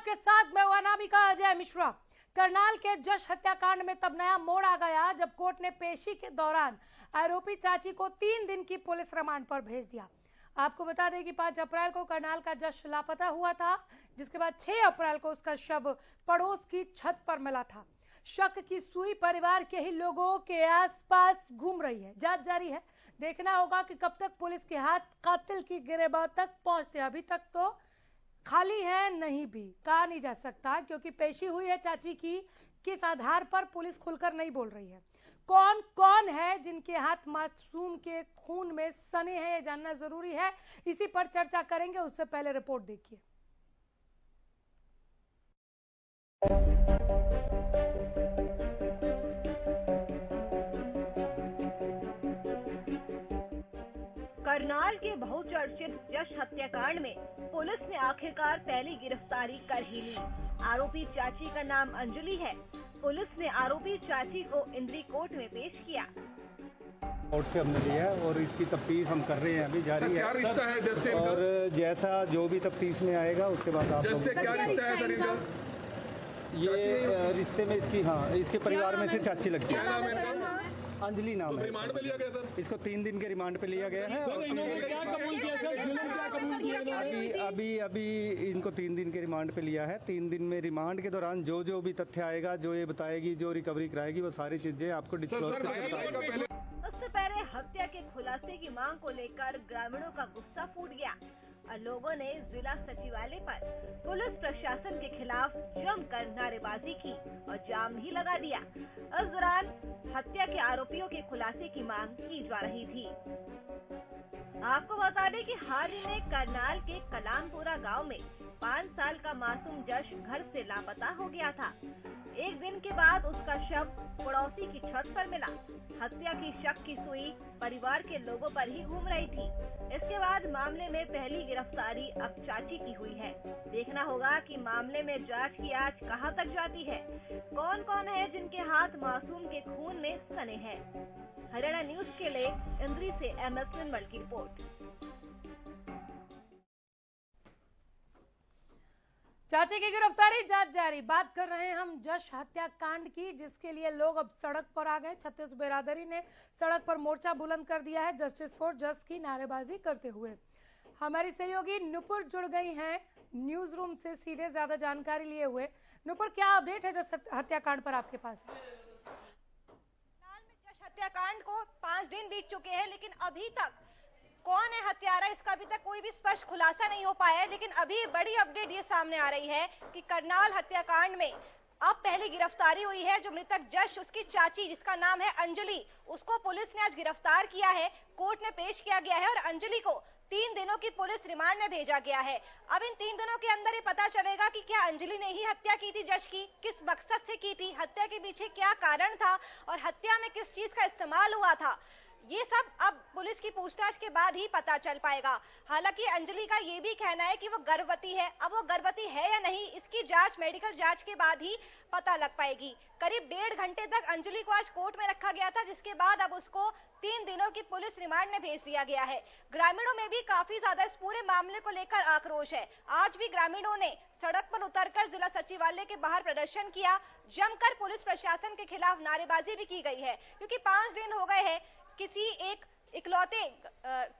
आपके साथ मैं हूं अनामिका अजय मिश्रा। करनाल के जश हत्याकांड में तब नया मोड़ आ गया जब कोर्ट ने पेशी के दौरान आरोपी चाची को 3 दिन की पुलिस रिमांड पर भेज दिया। आपको बता दें कि 5 अप्रैल को करनाल का जश लापता हुआ था, जिसके बाद 6 अप्रैल को उसका शव पड़ोस की छत पर मिला था। शक की सुई परिवार के ही लोगों के आसपास घूम रही है। जांच जारी है, देखना होगा कि कब तक पुलिस के हाथ कातिल की गिरफ्तारी तक पहुंचते। अभी तक तो खाली है, नहीं भी कहा नहीं जा सकता, क्योंकि पेशी हुई है चाची की। किस आधार पर पुलिस खुलकर नहीं बोल रही है। कौन कौन है जिनके हाथ मासूम के खून में सने हैं, ये जानना जरूरी है। इसी पर चर्चा करेंगे, उससे पहले रिपोर्ट देखिए। करनाल के बहुचर्चित जश हत्याकांड में पुलिस ने आखिरकार पहली गिरफ्तारी कर ही ली। आरोपी चाची का नाम अंजलि है। पुलिस ने आरोपी चाची को इंद्री कोर्ट में पेश किया। कोर्ट से हमने लिया है और इसकी तफ्तीश हम कर रहे हैं, अभी जारी है। रिश्ता है जैसे और जैसा जो भी तफ्तीश में आएगा उसके बाद आप जैसे क्या रिश्ता है सर इनका? ये रिश्ते में इसकी इसके परिवार में से चाची लगती है। अंजलि नाम है। रिमांड पे लिया गया सर? इसको 3 दिन के रिमांड पे लिया गया है। क्या कबूल किया सर? जुल्म क्या कबूल किया? अभी इनको 3 दिन के रिमांड पे लिया है। 3 दिन में रिमांड के दौरान जो भी तथ्य आएगा, जो ये बताएगी, जो रिकवरी कराएगी, वो सारी चीजें आपको डिस्क्लोज करेंगे। उससे पहले हत्या के खुलासे की मांग को लेकर ग्रामीणों का गुस्सा फूट गया और लोगों ने जिला सचिवालय पर पुलिस प्रशासन के खिलाफ जमकर नारेबाजी की और जाम भी लगा दिया। इस दौरान हत्या के आरोपियों के खुलासे की मांग की जा रही थी। आपको बता दें कि हाल ही में करनाल के कलामपुरा गांव में 5 साल का मासूम जश घर से लापता हो गया था। एक दिन के बाद उसका शव पड़ोसी की छत पर मिला। हत्या की शक की सुई परिवार के लोगों पर ही घूम रही थी। इसके बाद मामले में पहली गिरफ्तारी अब चाची की हुई है। देखना होगा कि मामले में जांच की आंच कहां तक जाती है। कौन कौन है जिनके हाथ मासूम के खून में सने हैं। हरियाणा न्यूज के लिए इंद्री से MS निर्मल की रिपोर्ट। चाची की गिरफ्तारी, जांच जारी। बात कर रहे हैं हम जश हत्याकांड की, जिसके लिए लोग अब सड़क पर आ गए। छत्तीस बिरादरी ने सड़क पर मोर्चा बुलंद कर दिया है, जस्टिस फॉर जस्ट की नारेबाजी करते हुए। हमारी सहयोगी नुपुर जुड़ गई हैं न्यूज रूम से सीधे, ज्यादा जानकारी लिए हुए। नुपुर, क्या अपडेट है जश हत्याकांड पर आपके पास? जश हत्याकांड को 5 दिन बीत चुके हैं, लेकिन अभी तक कौन है हत्यारा, इसका अभी तक कोई भी स्पष्ट खुलासा नहीं हो पाया है। लेकिन अभी बड़ी अपडेट ये सामने आ रही है कि करनाल हत्याकांड में अब पहली गिरफ्तारी हुई है। जो मृतक जश, उसकी चाची जिसका नाम है अंजलि, उसको पुलिस ने आज गिरफ्तार किया है, कोर्ट में पेश किया गया है और अंजलि को 3 दिनों की पुलिस रिमांड में भेजा गया है। अब इन 3 दिनों के अंदर ये पता चलेगा कि क्या अंजलि ने ही हत्या की थी जश की, किस मकसद से की थी, हत्या के पीछे क्या कारण था और हत्या में किस चीज का इस्तेमाल हुआ था। ये सब अब पुलिस की पूछताछ के बाद ही पता चल पाएगा। हालांकि अंजलि का ये भी कहना है कि वो गर्भवती है। अब वो गर्भवती है या नहीं, इसकी जांच, मेडिकल जांच के बाद ही पता लग पाएगी। करीब 1.5 घंटे तक अंजलि को आज कोर्ट में रखा गया था, जिसके बाद अब उसको 3 दिनों की पुलिस रिमांड में भेज दिया गया है। ग्रामीणों में भी काफी ज्यादा इस पूरे मामले को लेकर आक्रोश है। आज भी ग्रामीणों ने सड़क पर उतरकर जिला सचिवालय के बाहर प्रदर्शन किया। जमकर पुलिस प्रशासन के खिलाफ नारेबाजी भी की गई है, क्योंकि 5 दिन हो गए हैं,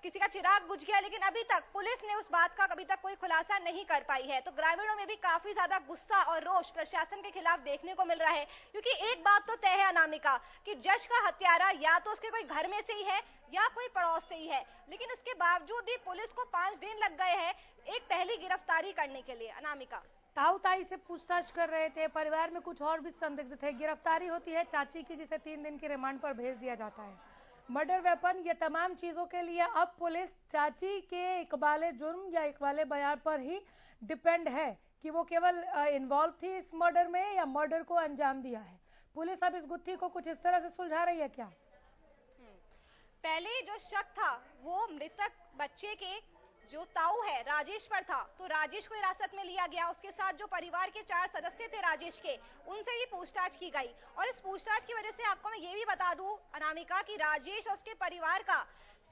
किसी का चिराग बुझ गया, लेकिन अभी तक पुलिस ने उस बात का अभी तक कोई खुलासा नहीं कर पाई है। तो ग्रामीणों में भी काफी ज्यादा गुस्सा और रोष प्रशासन के खिलाफ देखने को मिल रहा है, क्योंकि एक बात तो तय है अनामिका कि जश का हत्यारा या तो उसके कोई घर में से ही है या कोई पड़ोस से ही है, लेकिन उसके बावजूद भी पुलिस को 5 दिन लग गए हैं एक पहली गिरफ्तारी करने के लिए। अनामिका, ताऊ ताई से पूछताछ कर रहे थे, परिवार में कुछ और भी संदिग्ध थे। गिरफ्तारी होती है चाची की, जिसे 3 दिन के रिमांड पर भेज दिया जाता है। मर्डर वेपन, ये तमाम चीजों के लिए अब पुलिस चाची के इकबाले जुर्म या इकबाले बयान पर ही डिपेंड है कि वो केवल इन्वॉल्व थी इस मर्डर में या मर्डर को अंजाम दिया है। पुलिस अब इस गुत्थी को कुछ इस तरह से सुलझा रही है क्या? पहले जो शक था वो मृतक बच्चे के जो ताऊ है राजेश पर था, तो राजेश को हिरासत में लिया गया। उसके साथ जो परिवार के 4 सदस्य थे राजेश के, उनसे भी पूछताछ की गई। और इस पूछताछ की वजह से आपको मैं ये भी बता दूं अनामिका कि राजेश और उसके परिवार का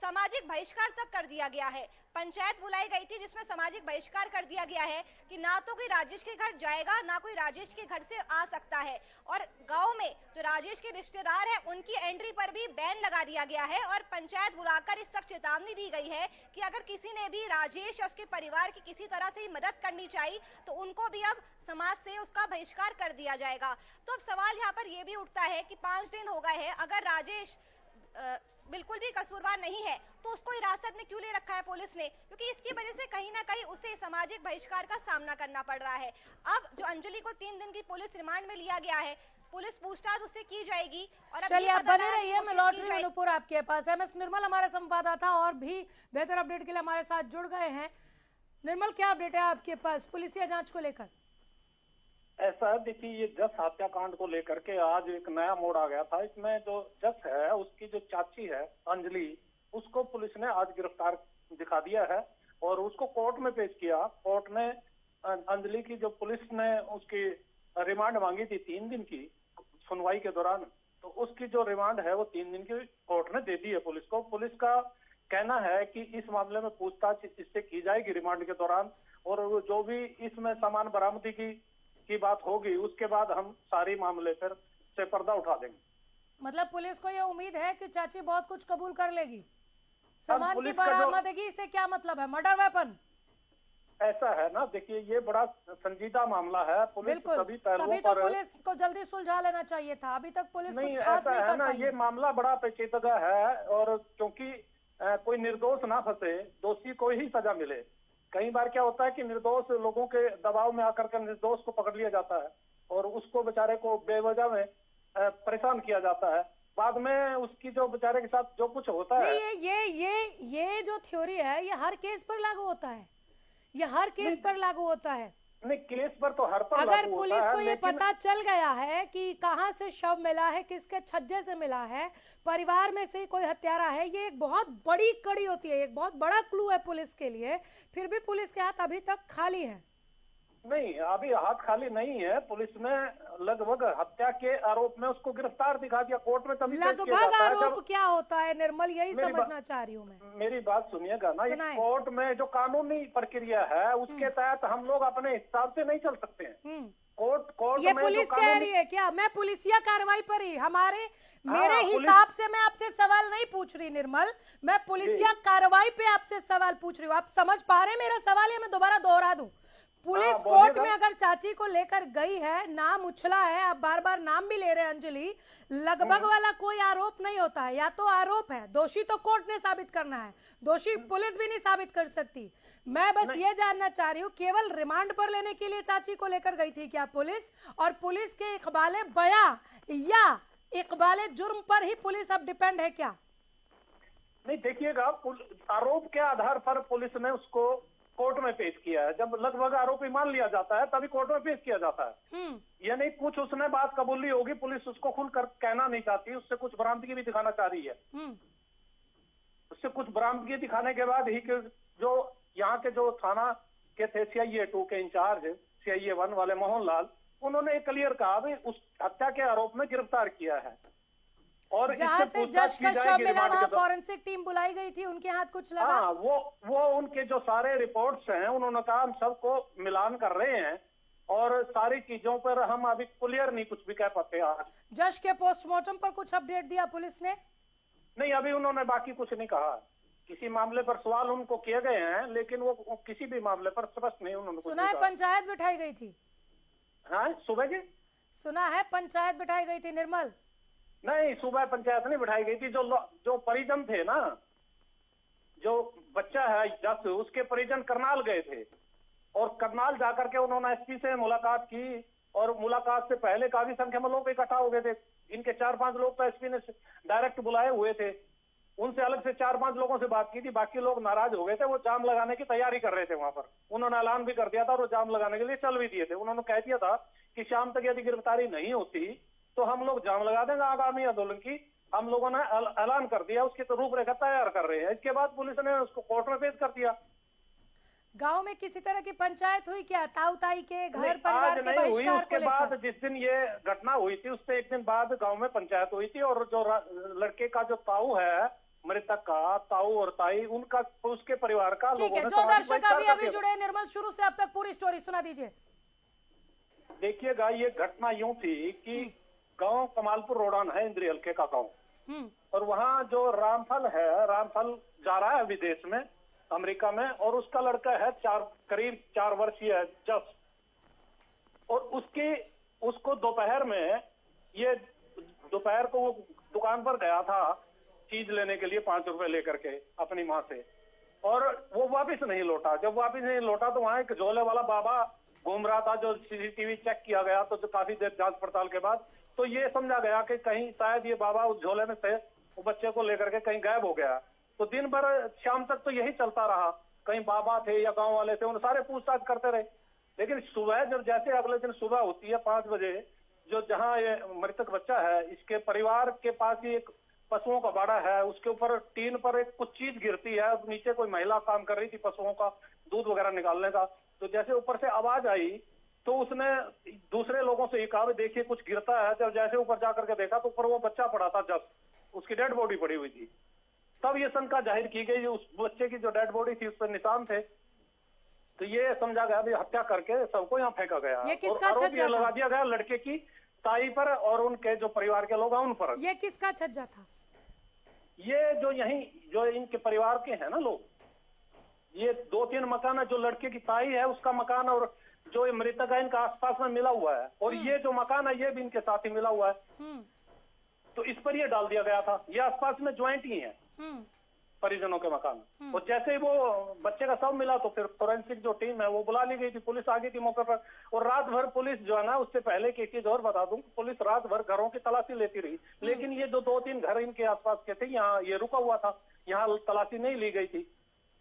सामाजिक बहिष्कार तक कर दिया गया है। पंचायत बुलाई गई थी जिसमें सामाजिक बहिष्कार कर दिया गया है कि ना तो कोई राजेश के घर जाएगा, ना कोई राजेश के घर से आ सकता है। और गांव में जो राजेश के रिश्तेदार हैं उनकी एंट्री पर भी बैन लगा दिया गया है और पंचायत बुलाकर इस तक चेतावनी दी गई है कि अगर किसी ने भी राजेश या उसके परिवार की किसी तरह से मदद करनी चाहिए तो उनको भी अब समाज से उसका बहिष्कार कर दिया जाएगा। तो अब सवाल यहाँ पर यह भी उठता है कि 5 दिन हो गए हैं, अगर राजेश बिल्कुल भी कसूरवार नहीं है तो उसको हिरासत में क्यों ले रखा है पुलिस ने? क्योंकि इसकी वजह से कहीं ना कहीं उसे सामाजिक बहिष्कार का सामना करना पड़ रहा है। अब जो अंजलि को 3 दिन की पुलिस रिमांड में लिया गया है, पुलिस पूछताछ उससे की जाएगी। और चलिए आप बने रहिए, मैं लौट रही हूं नुपुर आपके पास। MS निर्मल हमारे संवाददाता और भी बेहतर अपडेट के लिए हमारे साथ जुड़ गए हैं। निर्मल, क्या अपडेट है आपके पास पुलिसिया जांच को लेकर? ऐसा है, देखिए ये जस हत्याकांड को लेकर के आज एक नया मोड़ आ गया था। इसमें जो जस है उसकी जो चाची है अंजलि, उसको पुलिस ने आज गिरफ्तार दिखा दिया है और उसको कोर्ट में पेश किया। कोर्ट ने अंजलि की जो पुलिस ने उसकी रिमांड मांगी थी 3 दिन की सुनवाई के दौरान, तो उसकी जो रिमांड है वो 3 दिन की कोर्ट ने दे दी है पुलिस को। पुलिस का कहना है कि इस मामले में पूछताछ इससे की जाएगी रिमांड के दौरान, और जो भी इसमें सामान बरामदी की बात होगी उसके बाद हम सारे मामले पर से पर्दा उठा देंगे। मतलब पुलिस को ये उम्मीद है कि चाची बहुत कुछ कबूल कर लेगी। सामान की बरामदगी से क्या मतलब है? मर्डर वेपन ऐसा है ना, देखिए ये बड़ा संजीदा मामला है। पुलिस सभी तभी तो पुलिस को जल्दी सुलझा लेना चाहिए था। अभी तक पुलिस नहीं, कुछ खास ऐसा नहीं है कर ना, पाई। ये मामला बड़ा पेचीदा है और क्योंकि कोई निर्दोष ना फंसे, दोषी को ही सजा मिले। कई बार क्या होता है कि निर्दोष लोगों के दबाव में आकर के निर्दोष को पकड़ लिया जाता है और उसको बेचारे को बेवजह में परेशान किया जाता है। बाद में उसकी जो बेचारे के साथ जो कुछ होता है, ये जो थ्योरी है ये हर केस पर लागू होता है। ये हर केस पर लागू होता है। नहीं, केस पर तो हर पर अगर लागू होता पुलिस है, को ये पता चल गया है कि कहां से शव मिला है, किसके छज्जे से मिला है, परिवार में से कोई हत्यारा है, ये एक बहुत बड़ी कड़ी होती है, एक बहुत बड़ा क्लू है पुलिस के लिए। फिर भी पुलिस के हाथ अभी तक खाली है। नहीं, अभी हाथ खाली नहीं है। पुलिस ने लगभग हत्या के आरोप में उसको गिरफ्तार दिखा दिया कोर्ट में। तभी लगभग आरोप क्या होता है निर्मल, यही समझना चाह रही हूँ मैं। मेरी बात सुनिएगा ना, ये कोर्ट में जो कानूनी प्रक्रिया है उसके तहत हम लोग अपने हिसाब से नहीं चल सकते हैं। कोर्ट ये पुलिस कह रही है क्या? मैं पुलिसिया कार्रवाई पर ही मेरे हिसाब से मैं आपसे सवाल नहीं पूछ रही निर्मल, मैं पुलिसिया कार्रवाई पे आपसे सवाल पूछ रही हूँ। आप समझ पा रहे मेरा सवाल? है मैं दोबारा दोहरा दूं। पुलिस कोर्ट में अगर चाची को लेकर गई है, नाम उछला है, आप बार बार नाम भी ले रहे हैं अंजलि, लगभग वाला कोई आरोप नहीं होता है। या तो आरोप है, दोषी तो कोर्ट ने साबित करना है, दोषी पुलिस भी नहीं साबित कर सकती। मैं बस ये जानना चाह रही हूँ, केवल रिमांड पर लेने के लिए चाची को लेकर गई थी क्या पुलिस? और पुलिस के इकबाले बया या इकबाले जुर्म पर ही पुलिस अब डिपेंड है क्या? नहीं, देखिएगा, आरोप के आधार पर पुलिस ने उसको कोर्ट में पेश किया है। जब लगभग आरोपी मान लिया जाता है तभी कोर्ट में पेश किया जाता है। यानी कुछ उसने बात कबूली होगी, पुलिस उसको खुलकर कहना नहीं चाहती, उससे कुछ बरामदगी भी दिखाना चाह रही है। उससे कुछ बरामदगी दिखाने के बाद ही जो यहाँ के जो थाना के थे CIA 2 के इंचार्ज, CIA 1 वाले मोहन लाल, उन्होंने क्लियर कहा भी उस हत्या के आरोप में गिरफ्तार किया है। और जहाँ से जश का शव मिला वहाँ फॉरेंसिक टीम बुलाई गई थी, उनके हाथ कुछ लगा? हाँ, वो उनके जो सारे रिपोर्ट्स हैं उन्होंने कहा हम सबको मिलान कर रहे हैं और सारी चीजों पर हम अभी क्लियर नहीं कुछ भी कह पाते। आज जश के पोस्टमार्टम पर कुछ अपडेट दिया पुलिस ने? नहीं, अभी उन्होंने बाकी कुछ नहीं कहा। किसी मामले पर सवाल उनको किए गए हैं लेकिन वो किसी भी मामले पर स्पष्ट नहीं उन्होंने। सुना है पंचायत बिठाई गई थी? हाँ, सुबह जी सुना है पंचायत बिठाई गई थी निर्मल? नहीं, सुबह पंचायत नहीं बिठाई गई थी। जो परिजन थे ना, जो बच्चा है जस, उसके परिजन करनाल गए थे और करनाल जाकर के उन्होंने SP से मुलाकात की और मुलाकात से पहले काफी संख्या में लोग इकट्ठा हो गए थे। इनके 4-5 लोग तो SP ने डायरेक्ट बुलाए हुए थे, उनसे अलग से 4-5 लोगों से बात की थी। बाकी लोग नाराज हो गए थे, वो जाम लगाने की तैयारी कर रहे थे वहां पर। उन्होंने ऐलान भी कर दिया था और वो जाम लगाने के लिए चल भी दिए थे। उन्होंने कह दिया था कि शाम तक यदि गिरफ्तारी नहीं होती तो हम लोग जाम लगा देंगे आगामी आंदोलन की। हम लोगों ने ऐलान कर दिया, उसकी तो रूपरेखा तैयार कर रहे हैं। इसके बाद पुलिस ने उसको कोर्ट में पेश कर दिया। गांव में किसी तरह की पंचायत हुई क्या? ताऊ ताई के घर परिवार आज नहीं हुई। उसके बाद जिस दिन ये घटना हुई थी उससे एक दिन बाद गांव में पंचायत हुई थी और जो लड़के का जो ताऊ है मृतक का ताऊ और ताई उनका, उसके परिवार का ठीक है। जो दर्शक अभी जुड़े निर्मल, शुरू से अब तक पूरी स्टोरी सुना दीजिए। देखिएगा, ये घटना यूं थी कि गांव कमालपुर रोडान है, इंद्री हल्के का गांव, और वहाँ जो रामफल है, रामफल जा रहा है विदेश में, अमेरिका में, और उसका लड़का है करीब 4 वर्षीय है जस, और उसको दोपहर में, ये दोपहर को वो दुकान पर गया था चीज लेने के लिए 5 रुपए लेकर के अपनी माँ से, और वो वापिस नहीं लौटा। जब वापिस नहीं लौटा तो वहाँ एक झोले वाला बाबा घूम रहा था, जो सीसीटीवी चेक किया गया तो काफी देर जांच पड़ताल के बाद तो ये समझा गया कि कहीं शायद ये बाबा उस झोले में से वो बच्चे को लेकर के कहीं गायब हो गया। तो दिन भर शाम तक तो यही चलता रहा, कहीं बाबा थे या गांव वाले थे, उन सारे पूछताछ करते रहे। लेकिन सुबह जब जैसे अगले दिन सुबह होती है 5 बजे, जो जहाँ ये मृतक बच्चा है, इसके परिवार के पास ही एक पशुओं का बाड़ा है, उसके ऊपर टीन पर एक कुछ चीज गिरती है, नीचे कोई महिला काम कर रही थी पशुओं का दूध वगैरह निकालने का। तो जैसे ऊपर से आवाज आई तो उसने दूसरे लोगों से ये कहा देखिए कुछ गिरता है। जब जैसे ऊपर जाकर के देखा तो ऊपर वो बच्चा पड़ा था, जब उसकी डेड बॉडी पड़ी हुई थी। तब ये शंका जाहिर की गई, उस बच्चे की जो डेड बॉडी थी उस पर निशान थे, तो ये समझा गया भी हत्या करके सबको यहाँ फेंका गया और आरोप ये लगा दिया गया लड़के की ताई पर और उनके जो परिवार के लोग हैं उन पर। ये किसका छज्जा था? ये जो यही जो इनके परिवार के हैं ना लोग, ये 2-3 मकान है, जो लड़के की ताई है उसका मकान और जो मृतक है इनका आसपास में मिला हुआ है, और ये जो मकान है ये भी इनके साथ ही मिला हुआ है। तो इस पर ये डाल दिया गया था, ये आसपास में ज्वाइंट ही है परिजनों के मकान। और जैसे ही वो बच्चे का शव मिला तो फिर फोरेंसिक जो टीम है वो बुला ली गई थी, पुलिस आ गई थी मौके पर। और रात भर पुलिस जो है ना, उससे पहले की चीज और बता दूं, पुलिस रात भर घरों की तलाशी लेती रही, लेकिन ये जो 2-3 घर इनके आसपास के थे यहाँ ये रुका हुआ था, यहाँ तलाशी नहीं ली गई थी।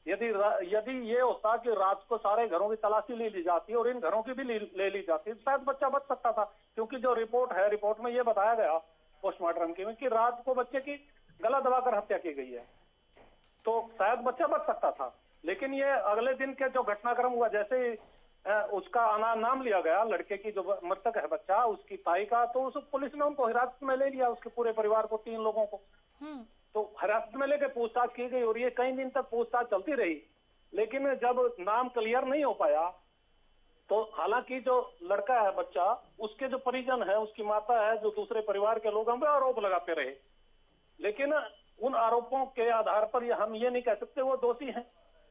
यदि ये होता कि रात को सारे घरों की तलाशी ली जाती और इन घरों की भी ले ली जाती तो शायद बच्चा बच सकता था, क्योंकि जो रिपोर्ट है, रिपोर्ट में ये बताया गया पोस्टमार्टम की में कि रात को बच्चे की गला दबाकर हत्या की गई है, तो शायद बच्चा बच सकता था। लेकिन ये अगले दिन के जो घटनाक्रम हुआ, जैसे उसका नाम लिया गया लड़के की जो मृतक है बच्चा, उसकी ताई का, तो उस पुलिस ने उनको हिरासत में ले लिया, उसके पूरे परिवार को 3 लोगों को। तो हिरासत में लेकर पूछताछ की गई और ये कई दिन तक पूछताछ चलती रही। लेकिन जब नाम क्लियर नहीं हो पाया तो हालांकि जो लड़का है बच्चा, उसके जो परिजन है, उसकी माता है, जो दूसरे परिवार के लोग हैं, वे आरोप लगाते रहे। लेकिन उन आरोपों के आधार पर हम ये नहीं कह सकते वो दोषी हैं।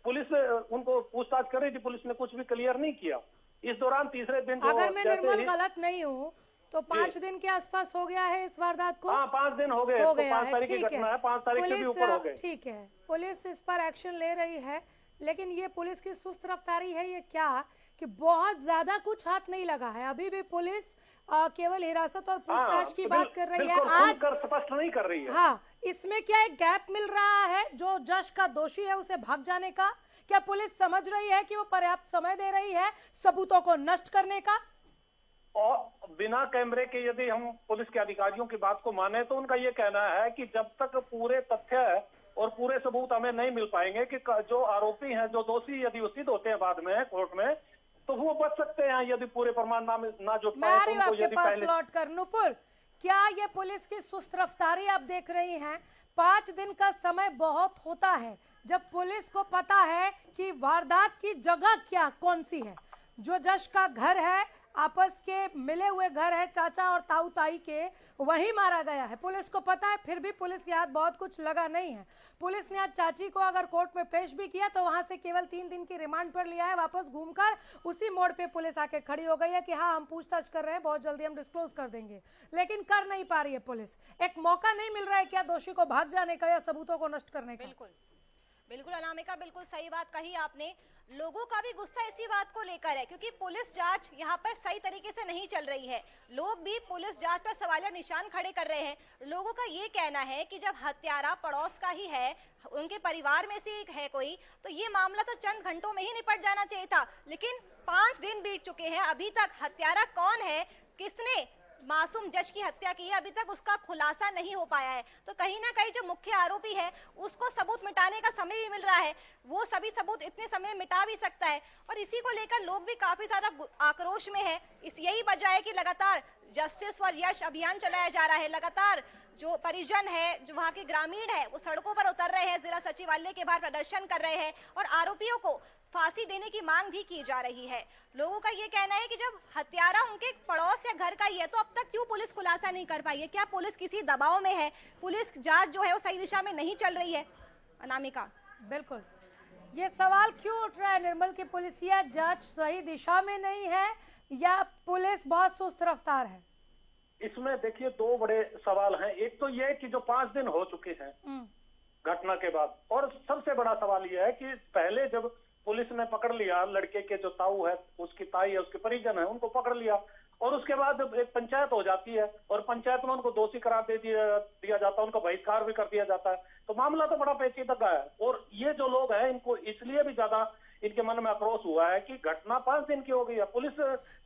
पुलिस उनको पूछताछ कर रही थी, पुलिस ने कुछ भी क्लियर नहीं किया। इस दौरान तीसरे दिन अगर मैं निर्मल गलत नहीं हूँ तो 5 दिन के आसपास हो गया है इस वारदात को। हाँ, 5 दिन हो गए, तो 5 तारीख की घटना है, 5 तारीख से भी ऊपर हो गए। ठीक है, पुलिस इस पर एक्शन ले रही है, लेकिन ये पुलिस की सुस्त रफ्तारी है ये क्या कि बहुत ज्यादा कुछ हाथ नहीं लगा है। अभी भी पुलिस केवल हिरासत और पूछताछ की बात कर रही है, आज स्पष्ट नहीं कर रही है। हाँ, इसमें क्या एक गैप मिल रहा है जो जश का दोषी है उसे भाग जाने का? क्या पुलिस समझ रही है कि वो पर्याप्त समय दे रही है सबूतों को नष्ट करने का? और बिना कैमरे के यदि हम पुलिस के अधिकारियों की बात को माने तो उनका ये कहना है कि जब तक पूरे तथ्य और पूरे सबूत हमें नहीं मिल पाएंगे कि जो आरोपी हैं, जो दोषी यदि वो सिद्ध होते हैं बाद में कोर्ट में, तो वो बच सकते हैं यदि पूरे प्रमाण ना जुट पाए तो उनको यदि पहले। लौट कर नुपुर, क्या ये पुलिस की सुस्त रफ्तारी आप देख रही हैं? 5 दिन का समय बहुत होता है जब पुलिस को पता है कि वारदात की जगह क्या कौन सी है। जो जश का घर है, आपस के मिले हुए घर है, चाचा और ताऊ ताई के, वही मारा गया है। पुलिस को पता है, फिर भी पुलिस के हाथ बहुत कुछ लगा नहीं है। पुलिस ने आज चाची को अगर कोर्ट में पेश भी किया तो वहां से केवल 3 दिन की रिमांड पर लिया है। वापस घूमकर उसी मोड़ पे पुलिस आके खड़ी हो गई है कि हाँ, हम पूछताछ कर रहे हैं, बहुत जल्दी हम डिस्क्लोज कर देंगे, लेकिन कर नहीं पा रही है पुलिस। एक मौका नहीं मिल रहा है क्या दोषी को भाग जाने का या सबूतों को नष्ट करने का? बिल्कुल बिल्कुल अनामिका, बिल्कुल सही बात कही आपने। लोगों का भी गुस्सा इसी बात को लेकर है क्योंकि पुलिस जांच यहाँ पर सही तरीके से नहीं चल रही है। लोग भी पुलिस जांच पर सवालिया निशान खड़े कर रहे हैं। लोगों का ये कहना है कि जब हत्यारा पड़ोस का ही है, उनके परिवार में से एक है कोई, तो ये मामला तो चंद घंटों में ही निपट जाना चाहिए था। लेकिन 5 दिन बीत चुके हैं, अभी तक हत्यारा कौन है, किसने मासूम जश की हत्या की है, अभी तक उसका खुलासा नहीं हो पाया है। तो कहीं ना कहीं जो मुख्य आरोपी है उसको सबूत मिटाने का समय भी मिल रहा है, वो सभी सबूत इतने समय मिटा भी सकता है। और इसी को लेकर लोग भी काफी ज्यादा आक्रोश में है। यही वजह है कि लगातार जस्टिस फॉर यश अभियान चलाया जा रहा है। लगातार जो परिजन है, जो वहां के ग्रामीण है, वो सड़कों पर उतर रहे हैं, जिला सचिवालय के बाहर प्रदर्शन कर रहे हैं और आरोपियों को फांसी देने की मांग भी की जा रही है। लोगों का ये कहना है कि जब हत्यारा उनके पड़ोस या घर का ही है तो अब तक क्यों पुलिस खुलासा नहीं कर पाई है? क्या पुलिस किसी दबाव में है? पुलिस जांच जो है वो सही दिशा में नहीं चल रही है? अनामिका, बिल्कुल, ये सवाल क्यों उठ रहा है निर्मल की पुलिसिया जांच सही दिशा में नहीं है या पुलिस बहुत सुस्त रफ्तार है? इसमें देखिए दो बड़े सवाल हैं। एक तो ये कि जो 5 दिन हो चुके हैं घटना के बाद, और सबसे बड़ा सवाल यह है कि पहले जब पुलिस ने पकड़ लिया लड़के के जो ताऊ है, उसकी ताई है, उसके परिजन है, उनको पकड़ लिया और उसके बाद एक पंचायत हो जाती है और पंचायत में उनको दोषी करार दे दिया जाता है, उनका बहिष्कार भी कर दिया जाता है। तो मामला तो बड़ा पेचीदा है और ये जो लोग हैं इनको इसलिए भी ज्यादा इनके मन में आक्रोश हुआ है कि घटना 5 दिन की हो गई है, पुलिस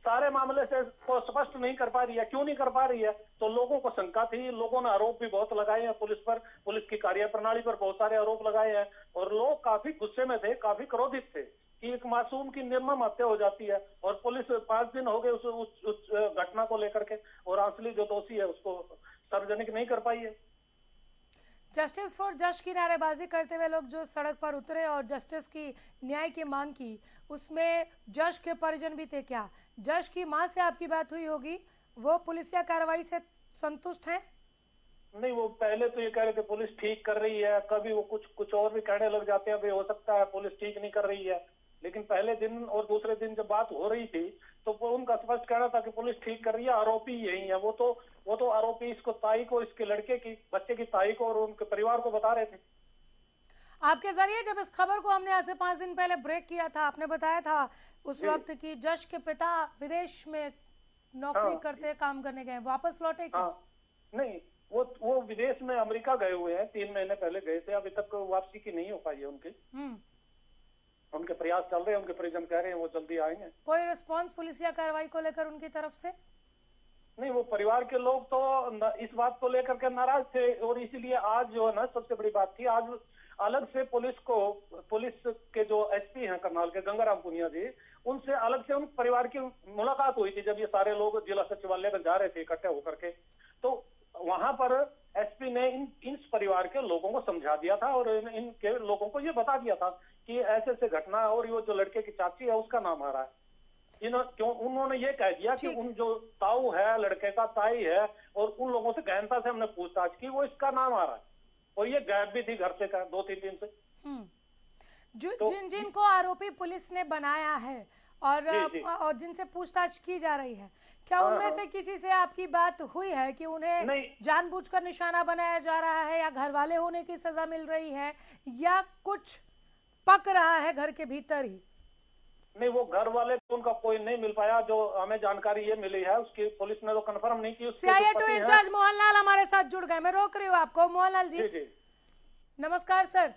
सारे मामले से को स्पष्ट नहीं कर पा रही है। क्यों नहीं कर पा रही है? तो लोगों को शंका थी, लोगों ने आरोप भी बहुत लगाए हैं पुलिस पर, पुलिस की कार्यप्रणाली पर बहुत सारे आरोप लगाए हैं और लोग काफी गुस्से में थे, काफी क्रोधित थे कि एक मासूम की निर्मम हत्या हो जाती है और पुलिस 5 दिन हो गए उस घटना को लेकर के और असली जो दोषी है उसको सार्वजनिक नहीं कर पाई है। जस्टिस फॉर जश की नारेबाजी करते हुए लोग जो सड़क पर उतरे और जस्टिस की न्याय की मांग की, उसमें जश के परिजन भी थे। क्या जश की मां से आपकी बात हुई होगी? वो पुलिसिया कार्रवाई से संतुष्ट हैं? नहीं, वो पहले तो ये कह रहे थे पुलिस ठीक कर रही है, कभी वो कुछ और भी कहने लग जाते हैं, भाई हो सकता है पुलिस ठीक नहीं कर रही है। लेकिन पहले दिन और दूसरे दिन जब बात हो रही थी तो वो उनका स्पष्ट कहना था कि पुलिस ठीक कर रही है, आरोपी यही है। वो तो आरोपी इसको ताई को, इसके लड़के की, बच्चे की ताई को और उनके परिवार को बता रहे थे। आपके जरिए जब इस खबर को हमने आज से 5 दिन पहले ब्रेक किया था, आपने बताया था उस वक्त कि जश के पिता विदेश में नौकरी करते, काम करने गए, वापस लौटे क्या? नहीं, वो विदेश में अमेरिका गए हुए हैं, 3 महीने पहले गए थे, अभी तक वापसी की नहीं हो पाई है उनकी। उनके प्रयास चल रहे हैं, उनके परिजन कह रहे हैं वो जल्दी आएंगे। कोई रिस्पांस पुलिसिया कार्रवाई को लेकर उनकी तरफ से? नहीं, वो परिवार के लोग तो इस बात को लेकर के नाराज थे और इसीलिए आज जो है ना सबसे बड़ी बात थी, आज अलग से पुलिस के जो एसपी हैं करनाल के, गंगाराम पुनिया जी, उनसे अलग से उन परिवार की मुलाकात हुई थी जब ये सारे लोग जिला सचिवालय में जा रहे थे इकट्ठे होकर के। तो वहां पर एसपी ने इन परिवार के लोगों को समझा दिया था और इनके लोगों को ये बता दिया था कि ऐसे घटना है और ये जो लड़के की चाची है उसका नाम आ रहा है। उन्होंने ये कह दिया कि उन जो ताऊ है, लड़के का ताई है, और उन लोगों से गहनता से हमने पूछताछ की, वो इसका नाम आ रहा है और ये गायब भी थी घर से 2-3 दिन से। जिनको आरोपी पुलिस ने बनाया है और जिनसे पूछताछ की जा रही है, क्या उनमें से किसी से आपकी बात हुई है कि उन्हें जानबूझकर निशाना बनाया जा रहा है या घर वाले होने की सजा मिल रही है या कुछ पक रहा है घर के भीतर ही? नहीं, वो घर वाले तो उनका कोई नहीं मिल पाया। जो हमें जानकारी ये मिली है उसकी पुलिस ने तो कंफर्म नहीं की। CIA2 इंचार्ज मोहनलाल हमारे साथ जुड़ गए, मैं रोक रही हूँ आपको। मोहनलाल जी, जी नमस्कार सर।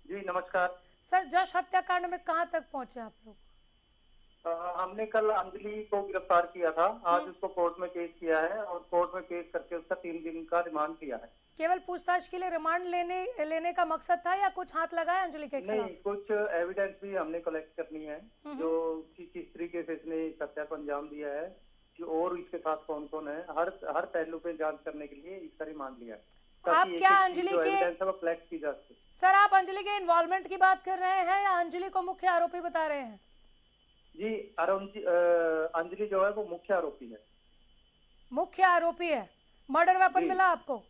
जी नमस्कार सर, जश हत्याकांड में कहाँ तक पहुंचे आप लोग? हमने कल अंजलि को गिरफ्तार किया था, आज उसको कोर्ट में पेश किया है और कोर्ट में पेश करके उसका 3 दिन का रिमांड किया है। केवल पूछताछ के लिए रिमांड लेने का मकसद था या कुछ हाथ लगा है अंजलि के खिलाफ? नहीं, कुछ एविडेंस भी हमने कलेक्ट करनी है जो किस तरीके से इसने इस हत्या को अंजाम दिया है कि और इसके साथ कौन कौन है, हर पहलू पे जांच करने के लिए इसका रिमांड लिया है। आप क्या अंजलि के कलेक्ट की जा सके? सर, आप अंजलि के इन्वॉल्वमेंट की बात कर रहे हैं या अंजलि को मुख्य आरोपी बता रहे हैं? जी, अंजलि जो है वो मुख्य आरोपी है। मुख्य आरोपी है। मर्डर वेपन मिला आपको?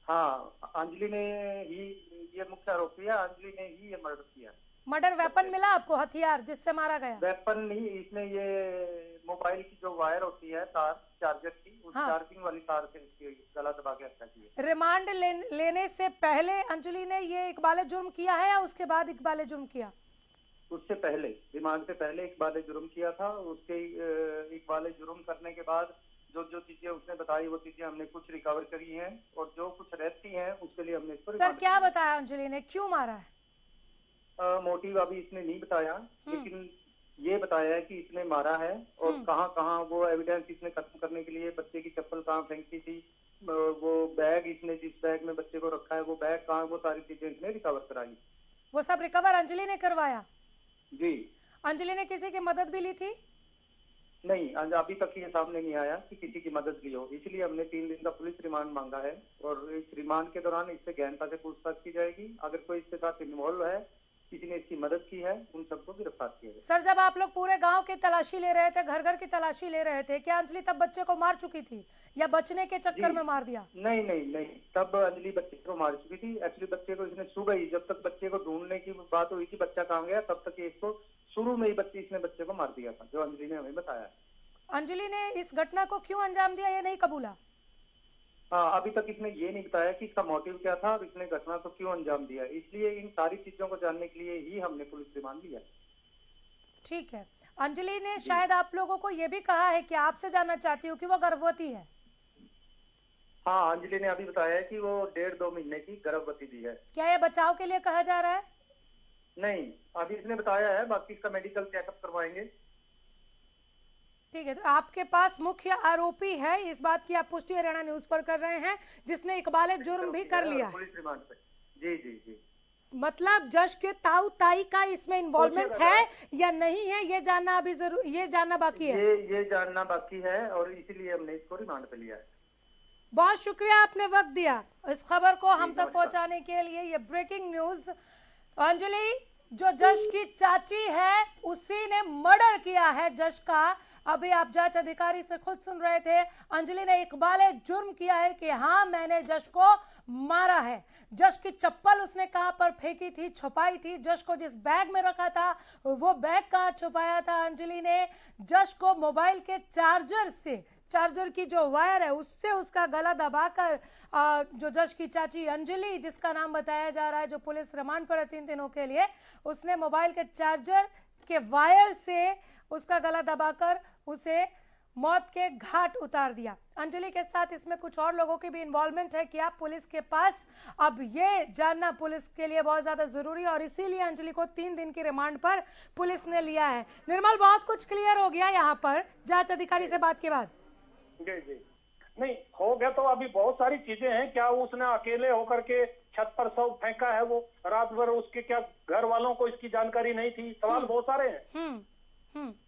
हाँ, अंजलि ने ही, ये मुख्य आरोपी है, अंजलि ने ही ये मर्डर किया। मर्डर वेपन मिला आपको, हथियार जिससे मारा गया? वेपन नहीं, इसने ये मोबाइल की जो वायर होती है, तार चार्जर की, उस चार्जिंग वाली तार से इसकी गला दबा के हत्या की है। रिमांड लेने से पहले अंजलि ने ये इकबाले जुर्म किया है या उसके बाद इकबाले जुर्म किया? उससे पहले, रिमांड से पहले इकबाले जुर्म किया था। उसके इकबाले जुर्म करने के बाद जो चीजें उसने बताई वो चीजें हमने कुछ रिकवर करी हैं और जो कुछ रहती हैं उसके लिए हमने इसको। सर, क्या बताया अंजलि ने, क्यों मारा है? मोटिव अभी इसने नहीं बताया, लेकिन ये बताया है कि इसने मारा है और कहाँ वो एविडेंस इसने खत्म करने के लिए बच्चे की चप्पल कहाँ फेंकी थी, वो बैग इसने जिस बैग में बच्चे को रखा है वो बैग कहाँ, वो सारी चीजें इसने रिकवर कराई। वो सब रिकवर अंजलि ने करवाया? जी। अंजलि ने किसी की मदद भी ली थी? नहीं, अभी तक ये सामने नहीं आया कि किसी की मदद ली हो, इसलिए हमने 3 दिन का पुलिस रिमांड मांगा है और इस रिमांड के दौरान इससे गहनता से पूछताछ की जाएगी। अगर कोई इसके साथ इन्वॉल्व है, किसी ने इसकी मदद की है, उन सबको गिरफ्तार किया जाए। सर, जब आप लोग पूरे गांव की तलाशी ले रहे थे, घर घर की तलाशी ले रहे थे, क्या अंजलि तब बच्चे को मार चुकी थी या बचने के चक्कर में मार दिया? नहीं नहीं नहीं, तब अंजलि बच्चे को मार चुकी थी। एक्चुअली बच्चे को इसने सुबह ही, जब तक बच्चे को ढूंढने की बात हुई कि बच्चा कहाँ गया, तब तक इसको शुरू में ही इसने बच्चे को मार दिया था, जो अंजलि ने हमें बताया। अंजलि ने इस घटना को क्यों अंजाम दिया, ये नहीं कबूला? हाँ, अभी तक इसने ये नहीं बताया कि इसका मोटिव क्या था और इसने घटना को क्यों अंजाम दिया। इसलिए इन सारी चीजों को जानने के लिए ही हमने पुलिस रिमांड लिया। ठीक है। अंजलि ने शायद आप लोगों को ये भी कहा है कि आपसे जानना चाहती हूँ कि वो गर्भवती है। हाँ, अंजलि ने अभी बताया है कि वो 1.5-2 महीने की गर्भवती भी है। क्या ये बचाव के लिए कहा जा रहा है? नहीं, अभी इसने बताया है, बाकी इसका मेडिकल चेकअप करवाएंगे। ठीक है, तो आपके पास मुख्य आरोपी है, इस बात की आप पुष्टि हरियाणा न्यूज पर कर रहे हैं, जिसने इकबाल जुर्म भी कर लिया है पुलिस रिमांड पे। जी जी जी। मतलब जश के ताऊ ताई का इसमें इन्वॉल्वमेंट है या नहीं है, ये जानना अभी ये जानना बाकी है। ये जानना बाकी है और इसीलिए हमने इसको रिमांड पे लिया है। बहुत शुक्रिया, आपने वक्त दिया इस खबर को हम तक पहुंचाने के लिए। ये ब्रेकिंग न्यूज। अंजलि जो जश की चाची है, उसी ने मर्डर किया है जश का। अभी आप जांच अधिकारी से खुद सुन रहे थे, अंजलि ने इकबाल जुर्म किया है कि हाँ मैंने जश को मारा है। जश की चप्पल उसने कहां पर फेंकी थी, छुपाई थी, जश को जिस बैग में रखा था वो बैग कहां छुपाया था अंजलि ने। जश को मोबाइल के चार्जर की जो वायर है उससे उसका गला दबाकर जो जश की चाची अंजलि, जिसका नाम बताया जा रहा है, जो पुलिस रिमांड पर है 3 दिनों के लिए, उसने मोबाइल के चार्जर के वायर से उसका गला दबाकर उसे मौत के घाट उतार दिया। अंजलि के साथ इसमें कुछ और लोगों की भी इन्वॉल्वमेंट है क्या पुलिस के पास, अब ये जानना पुलिस के लिए बहुत ज्यादा जरूरी है और इसीलिए अंजलि को 3 दिन की रिमांड पर पुलिस ने लिया है। निर्मल, बहुत कुछ क्लियर हो गया यहाँ पर जांच अधिकारी से बात के बाद? जी जी, नहीं हो गया तो अभी बहुत सारी चीजें हैं। क्या उसने अकेले होकर के छत पर सब फेंका है, वो रात भर उसके क्या घर वालों को इसकी जानकारी नहीं थी? सवाल बहुत सारे हैं।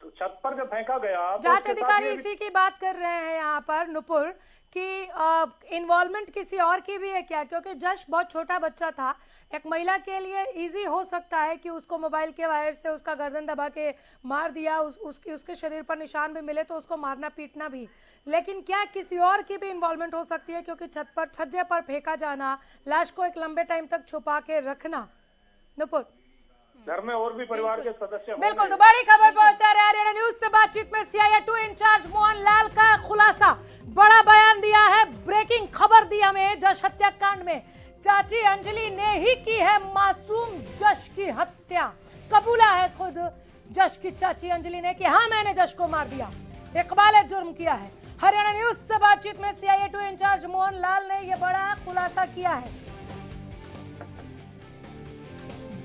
तो छत पर जब फेंका गया, जांच अधिकारी इसी की बात कर रहे हैं यहाँ पर नुपुर कि इन्वॉल्वमेंट किसी और की भी है क्या, क्योंकि जश बहुत छोटा बच्चा था। एक महिला के लिए इजी हो सकता है कि उसको मोबाइल के वायर से उसका गर्दन दबा के मार दिया, उसके शरीर पर निशान भी मिले तो उसको मारना पीटना भी, लेकिन क्या किसी और की भी इन्वॉल्वमेंट हो सकती है? क्योंकि छज्जे पर फेंका जाना, लाश को एक लंबे टाइम तक छुपा के रखना। नुपुर, घर में और भी परिवार के सदस्य बिल्कुल। तो बड़ी खबर पहुंचा रहे हरियाणा न्यूज से बातचीत में CIA2 इंचार्ज मोहन लाल का खुलासा, बड़ा बयान दिया है, ब्रेकिंग खबर दी हमें। जश हत्याकांड में चाची अंजलि ने ही की है मासूम जश की हत्या। कबूला है खुद जश की चाची अंजलि ने कि हाँ मैंने जश को मार दिया, इकबाल जुर्म किया है। हरियाणा न्यूज से बातचीत में CIA2 इंचार्ज मोहन लाल ने यह बड़ा खुलासा किया है।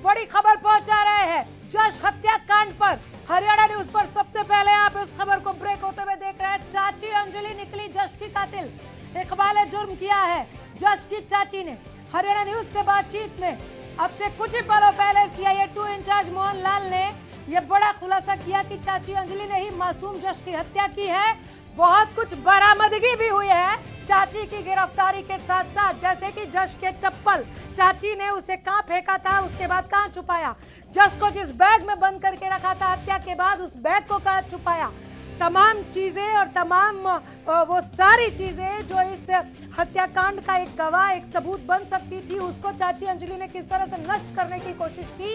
बड़ी खबर पहुंचा रहे हैं जश हत्याकांड पर। हरियाणा न्यूज पर सबसे पहले आप इस खबर को ब्रेक होते हुए देख रहे हैं। चाची अंजलि निकली जश की कातिल, इकबाल जुर्म किया है जश की चाची ने। हरियाणा न्यूज से बातचीत में अब से कुछ ही पलों पहले CIA2 इंचार्ज मोहन लाल ने यह बड़ा खुलासा किया कि चाची अंजलि ने ही मासूम जश की हत्या की है। बहुत कुछ बरामदगी भी हुई है चाची की गिरफ्तारी के साथ साथ, जैसे कि जश के चप्पल, चाची ने उसे कहां फेंका था, उसके बाद कहां छुपाया, जश को जिस बैग में बंद करके रखा था हत्या के बाद उस बैग को कहां छुपाया, तमाम चीजें और तमाम वो सारी चीजें जो इस हत्याकांड का एक गवाह, एक सबूत बन सकती थी, उसको चाची अंजलि ने किस तरह से नष्ट करने की कोशिश की,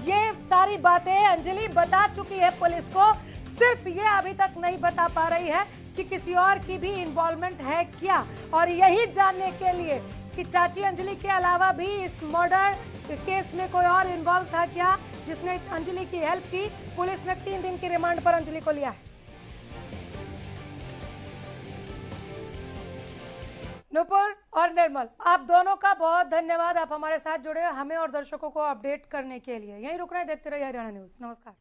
ये सारी बातें अंजलि बता चुकी है पुलिस को। सिर्फ ये अभी तक नहीं बता पा रही है कि किसी और की भी इन्वॉल्वमेंट है क्या, और यही जानने के लिए कि चाची अंजलि के अलावा भी इस मर्डर केस में कोई और इन्वॉल्व था क्या, जिसने अंजलि की हेल्प की। पुलिस ने 3 दिन की रिमांड पर अंजलि को लिया है। नुपुर और निर्मल, आप दोनों का बहुत धन्यवाद, आप हमारे साथ जुड़े हमें और दर्शकों को अपडेट करने के लिए। यहीं रुक रहे हैं, देखते रहिए हरियाणा न्यूज। नमस्कार।